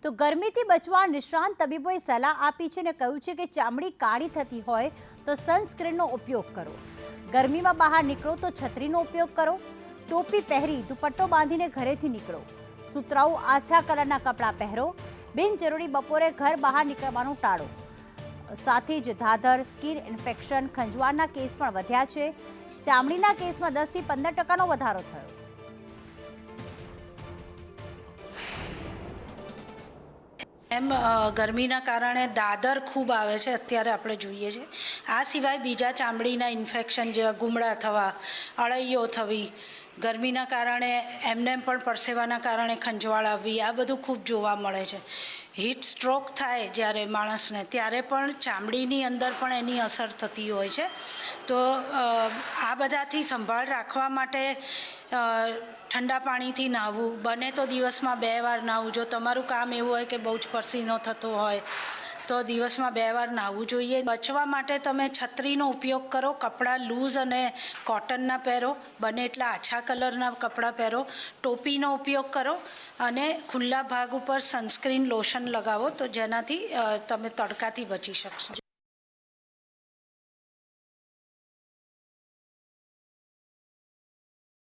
તો ગરમીથી બચવા નિષ્ણાંત તબીબોએ સલાહ આપી છે અને કહ્યું છે કે ચામડી કાળી થતી હોય તો સનસ્ક્રીનનો ઉપયોગ કરો, ગરમીમાં બહાર નીકળો તો છત્રીનો ઉપયોગ કરો, ટોપી પહેરી દુપટ્ટો બાંધીને ઘરેથી નીકળો, સુતરાઉ આછા કલરના કપડાં પહેરો, બિનજરૂરી બપોરે ઘર બહાર નીકળવાનું ટાળો। સાથે જ ધાધર, સ્કિન ઇન્ફેક્શન, ખંજવાળના કેસ પણ વધ્યા છે। ચામડીના કેસમાં 10 થી 15% વધારો થયો। ગરમીના કારણે દાદર ખૂબ આવે છે અત્યારે આપણે જોઈએ છે। આ સિવાય બીજા ચામડીના ઇન્ફેક્શન જેવા ગુમડા થવા, અળૈયો થવી, ગરમીના કારણે એમને પણ પરસેવાના કારણે ખંજવાળ આવવી, આ બધું ખૂબ જોવા મળે છે। હીટ સ્ટ્રોક થાય જ્યારે માણસને, ત્યારે પણ ચામડીની અંદર પણ એની અસર થતી હોય છે। તો આ બધાથી સંભાળ રાખવા માટે ઠંડા પાણીથી નહાવું, બને તો દિવસમાં 2 વાર નહાવું। જો તમારું કામ એવું હોય કે બહુ જ પસીનો થતો હોય તો દિવસમાં 2 વાર નહાવું જોઈએ। બચવા માટે તમે છત્રીનો ઉપયોગ કરો, કપડાં લૂઝ અને કોટનના પહેરો, બને એટલા આછા કલરના કપડાં પહેરો, ટોપીનો ઉપયોગ કરો અને ખુલ્લા ભાગ ઉપર સનસ્ક્રીન લોશન લગાવો તો જેનાથી તમે તડકાથી બચી શકશો।